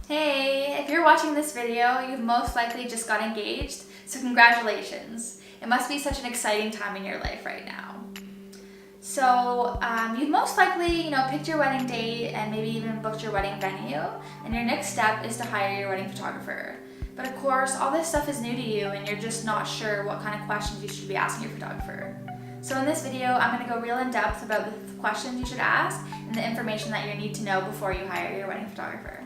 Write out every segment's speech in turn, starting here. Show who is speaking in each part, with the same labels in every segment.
Speaker 1: Hey, if you're watching this video, you've most likely just got engaged, so congratulations. It must be such an exciting time in your life right now. So you've most likely, picked your wedding date and maybe even booked your wedding venue, and your next step is to hire your wedding photographer. But of course, all this stuff is new to you and you're just not sure what kind of questions you should be asking your photographer. So in this video, I'm going to go real in depth about the questions you should ask and the information that you need to know before you hire your wedding photographer.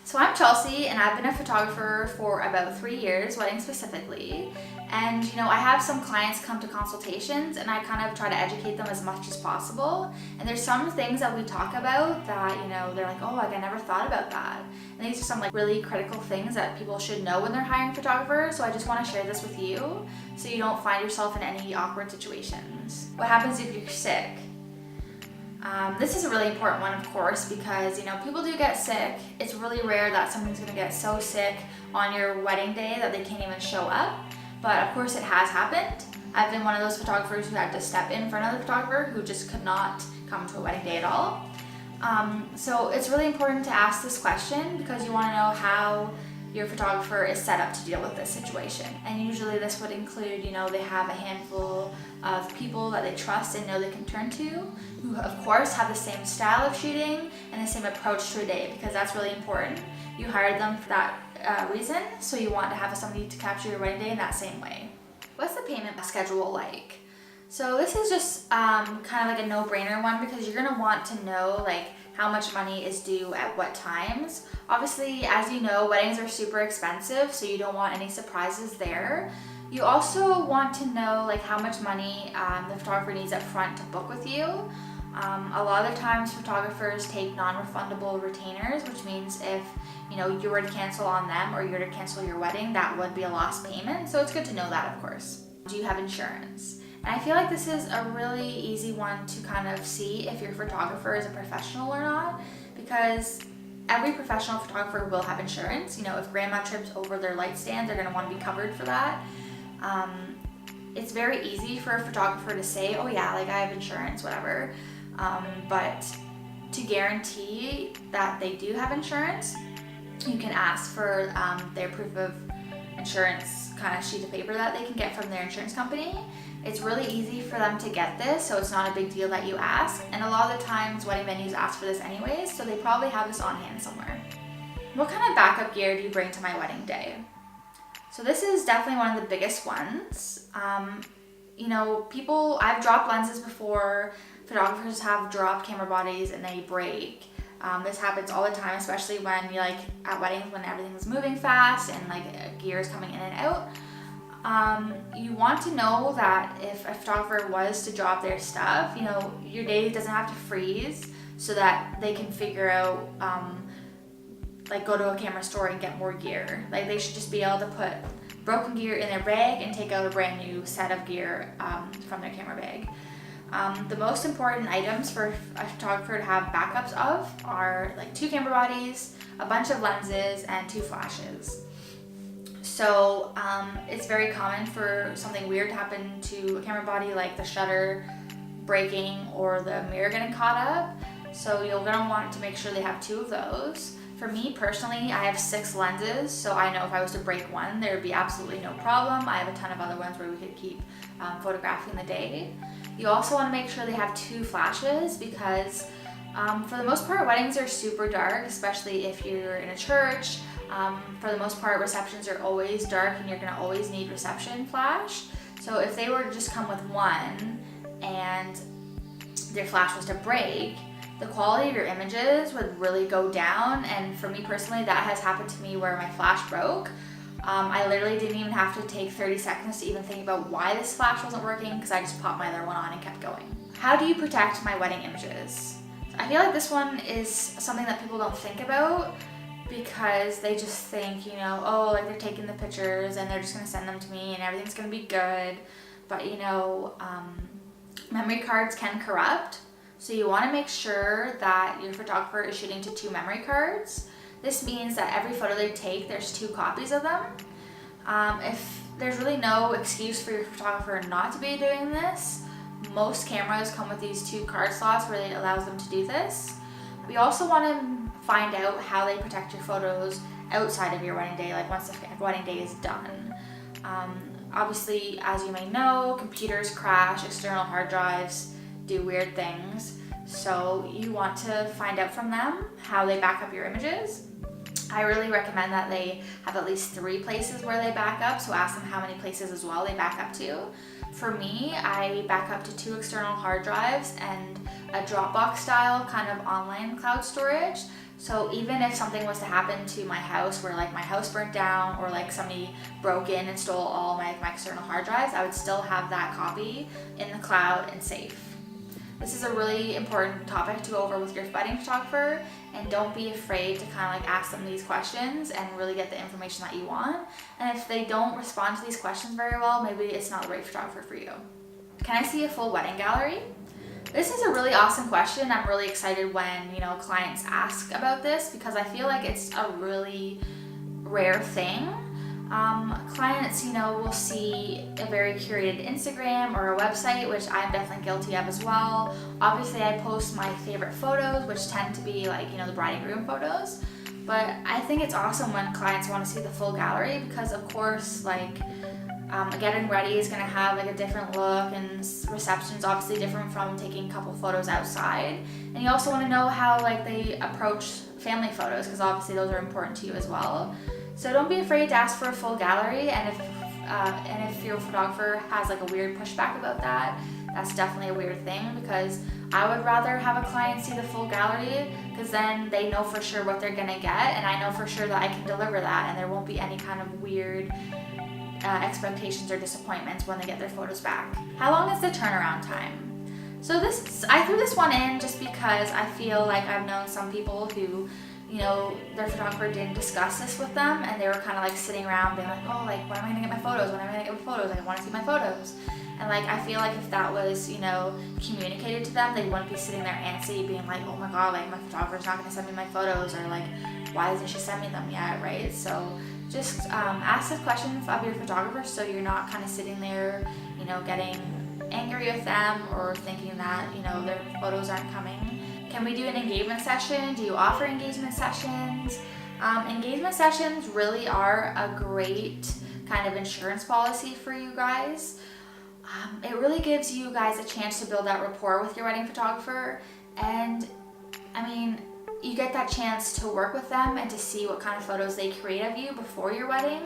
Speaker 1: So I'm Chelsea, and I've been a photographer for about 3 years, weddings specifically. And I have some clients come to consultations, and I kind of try to educate them as much as possible. And there's some things that we talk about that they're like, oh, I never thought about that. And these are some really critical things that people should know when they're hiring a photographer. So I just want to share this with you, so you don't find yourself in any awkward situations. What happens if you're sick? This is a really important one, of course, because people do get sick. It's really rare that someone's going to get so sick on your wedding day that they can't even show up. But of course it has happened. I've been one of those photographers who had to step in for another photographer who just could not come to a wedding day at all. So it's really important to ask this question because you want to know how your photographer is set up to deal with this situation. And usually this would include, they have a handful of people that they trust and know they can turn to, who of course have the same style of shooting and the same approach to a day, because that's really important. You hired them for that reason, so you want to have somebody to capture your wedding day in that same way. What's the payment schedule like? So this is just kind of like a no-brainer one, because you're gonna want to know how much money is due at what times. Obviously, as you know, weddings are super expensive, so you don't want any surprises there. You also want to know how much money the photographer needs up front to book with you. A lot of the times photographers take non-refundable retainers, which means if you were to cancel on them or you were to cancel your wedding, that would be a lost payment. So it's good to know that, of course. Do you have insurance? And I feel like this is a really easy one to kind of see if your photographer is a professional or not, because every professional photographer will have insurance. If grandma trips over their light stand, they're going to want to be covered for that. It's very easy for a photographer to say, oh yeah, I have insurance, whatever. But to guarantee that they do have insurance, you can ask for their proof of insurance kind of sheet of paper that they can get from their insurance company. It's really easy for them to get this, so it's not a big deal that you ask. And a lot of the times wedding venues ask for this anyways, so they probably have this on hand somewhere. What kind of backup gear do you bring to my wedding day? So this is definitely one of the biggest ones. I've dropped lenses before. Photographers have dropped camera bodies and they break. This happens all the time, especially when you're at weddings when everything's moving fast and gear is coming in and out. You want to know that if a photographer was to drop their stuff, your day doesn't have to freeze, so that they can figure out, go to a camera store and get more gear. They should just be able to put broken gear in their bag and take out a brand new set of gear from their camera bag. The most important items for a photographer to have backups of are 2 camera bodies, a bunch of lenses, and 2 flashes. So it's very common for something weird to happen to a camera body, like the shutter breaking or the mirror getting caught up. So you're going to want to make sure they have 2 of those. For me personally, I have 6 lenses, so I know if I was to break one, there would be absolutely no problem. I have a ton of other ones where we could keep photographing the day. You also want to make sure they have 2 flashes, because for the most part, weddings are super dark, especially if you're in a church. For the most part, receptions are always dark and you're going to always need reception flash. So if they were to just come with one and their flash was to break, the quality of your images would really go down. And for me personally, that has happened to me where my flash broke. I literally didn't even have to take 30 seconds to even think about why this flash wasn't working, because I just popped my other one on and kept going. How do you protect my wedding images? I feel like this one is something that people don't think about, because they just think, they're taking the pictures and they're just going to send them to me and everything's going to be good. But memory cards can corrupt. So you want to make sure that your photographer is shooting to 2 memory cards. This means that every photo they take, there's 2 copies of them. If there's really no excuse for your photographer not to be doing this, Most cameras come with these 2 card slots where it allows them to do this. We also want to find out how they protect your photos outside of your wedding day, like once the wedding day is done. Obviously, as you may know, computers crash, external hard drives do weird things. So you want to find out from them how they back up your images. I really recommend that they have at least 3 places where they back up, so ask them how many places as well they back up to. For me, I back up to 2 external hard drives and a Dropbox style kind of online cloud storage. So even if something was to happen to my house where like my house burnt down or like somebody broke in and stole all my external hard drives, I would still have that copy in the cloud and safe. This is a really important topic to go over with your wedding photographer, and don't be afraid to kind of like ask them these questions and really get the information that you want. And if they don't respond to these questions very well, maybe it's not the right photographer for you. Can I see a full wedding gallery? This is a really awesome question. I'm really excited when, clients ask about this because I feel like it's a really rare thing. Clients, will see a very curated Instagram or a website, which I'm definitely guilty of as well. Obviously, I post my favorite photos, which tend to be like, the bride and groom photos. But I think it's awesome when clients want to see the full gallery because, of course, getting ready is going to have like a different look, and reception's obviously different from taking a couple photos outside. And you also want to know how they approach family photos because obviously those are important to you as well. So don't be afraid to ask for a full gallery, and if your photographer has a weird pushback about that, that's definitely a weird thing because I would rather have a client see the full gallery because then they know for sure what they're gonna get, and I know for sure that I can deliver that, and there won't be any kind of weird expectations or disappointments when they get their photos back. How long is the turnaround time? So I threw this one in just because I feel like I've known some people who their photographer didn't discuss this with them, and they were kind of sitting around being like, oh, when am I gonna get my photos? When am I gonna get my photos? I want to see my photos. And I feel like if that was, communicated to them, they wouldn't be sitting there antsy being like, oh my God, my photographer's not gonna send me my photos, or why hasn't she sent me them yet, right? So just ask the questions of your photographer so you're not kind of sitting there, getting angry with them or thinking that, their photos aren't coming. Can we do an engagement session? Do you offer engagement sessions? Engagement sessions really are a great kind of insurance policy for you guys. It really gives you guys a chance to build that rapport with your wedding photographer, and you get that chance to work with them and to see what kind of photos they create of you before your wedding.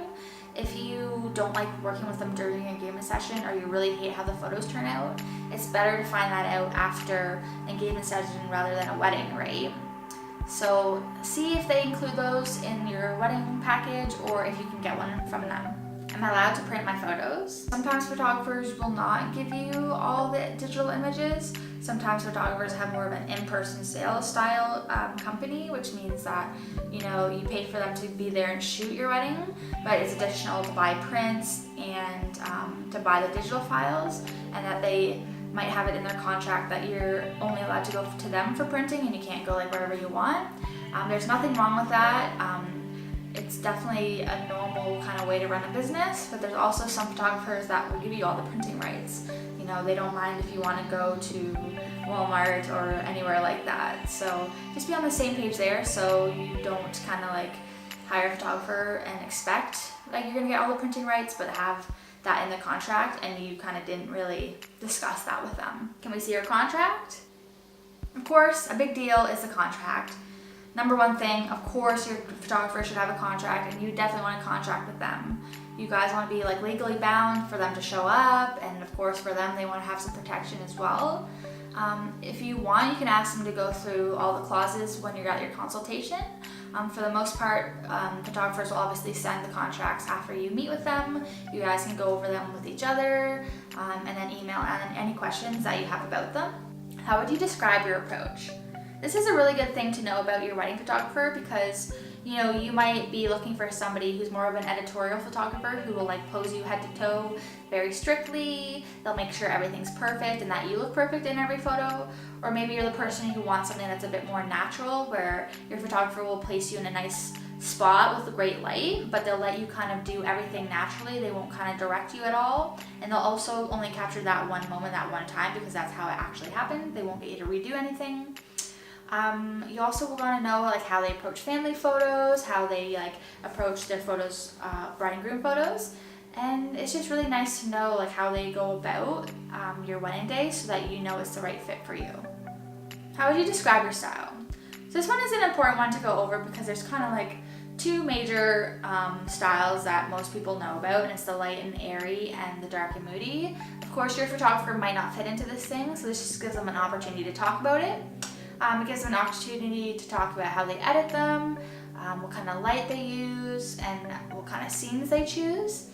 Speaker 1: If you don't like working with them during an engagement session, or you really hate how the photos turn out, it's better to find that out after an engagement session rather than a wedding, right? So see if they include those in your wedding package or if you can get one from them. Am I allowed to print my photos? Sometimes photographers will not give you all the digital images. Sometimes photographers have more of an in-person sales style company, which means that you paid for them to be there and shoot your wedding, but it's additional to buy prints and to buy the digital files, and that they might have it in their contract that you're only allowed to go to them for printing and you can't go wherever you want. There's nothing wrong with that. It's definitely a normal kind of way to run a business, but there's also some photographers that will give you all the printing rights. They don't mind if you want to go to Walmart or anywhere like that. So just be on the same page there so you don't kind of hire a photographer and expect you're going to get all the printing rights, but have that in the contract and you kind of didn't really discuss that with them. Can we see your contract? Of course, a big deal is the contract. Number one thing, of course, your photographer should have a contract, and you definitely want a contract with them. You guys want to be legally bound for them to show up, and of course for them, they want to have some protection as well. If you want, you can ask them to go through all the clauses when you're at your consultation. For the most part, photographers will obviously send the contracts after you meet with them. You guys can go over them with each other, and then email any questions that you have about them. How would you describe your approach? This is a really good thing to know about your wedding photographer because you might be looking for somebody who's more of an editorial photographer who will pose you head to toe very strictly. They'll make sure everything's perfect and that you look perfect in every photo. Or maybe you're the person who wants something that's a bit more natural, where your photographer will place you in a nice spot with a great light, but they'll let you kind of do everything naturally. They won't kind of direct you at all, and they'll also only capture that one moment, that one time, because that's how it actually happened. They won't get you to redo anything. You also will want to know like how they approach family photos, how they like approach their photos, bride and groom photos, and it's just really nice to know like how they go about your wedding day so that you know it's the right fit for you. How would you describe your style? So this one is an important one to go over because there's kind of like two major styles that most people know about, and it's the light and airy and the dark and moody. Of course, your photographer might not fit into this thing, so this just gives them an opportunity to talk about it. It gives them an opportunity to talk about how they edit them, what kind of light they use, and what kind of scenes they choose.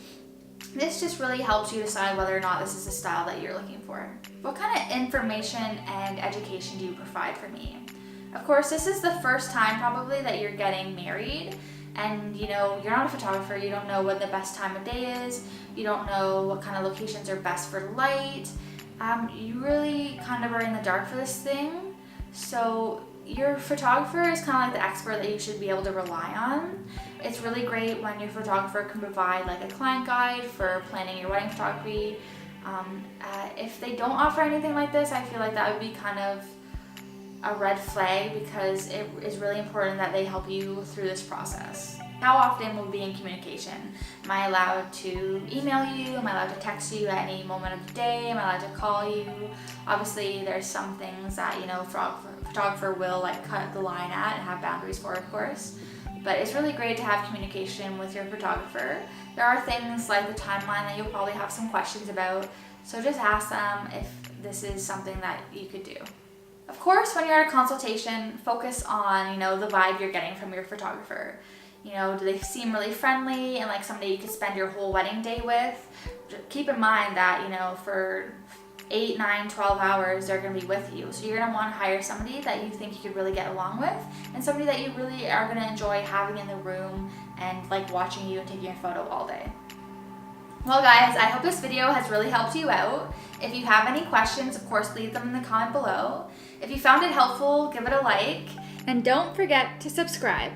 Speaker 1: This just really helps you decide whether or not this is the style that you're looking for. What kind of information and education do you provide for me? Of course, this is the first time probably that you're getting married, and you know, you're not a photographer, you don't know what the best time of day is, you don't know what kind of locations are best for light. You really kind of are in the dark for this thing. So your photographer is kind of like the expert that you should be able to rely on. It's really great when your photographer can provide like a client guide for planning your wedding photography. If they don't offer anything like this, I feel like that would be kind of a red flag, because it is really important that they help you through this process. How often will we be in communication? Am I allowed to email you? Am I allowed to text you at any moment of the day? Am I allowed to call you? Obviously, there's some things that, you know, photographer will like cut the line at and have boundaries for, of course. But it's really great to have communication with your photographer. There are things like the timeline that you'll probably have some questions about, so just ask them if this is something that you could do. Of course, when you're at a consultation, focus on, you know, the vibe you're getting from your photographer. You know, do they seem really friendly and like somebody you could spend your whole wedding day with? Keep in mind that, you know, for 8, 9, 12 hours, they're going to be with you. So you're going to want to hire somebody that you think you could really get along with, and somebody that you really are going to enjoy having in the room and like watching you and taking a photo all day. Well guys, I hope this video has really helped you out. If you have any questions, of course, leave them in the comment below. If you found it helpful, give it a like. And don't forget to subscribe.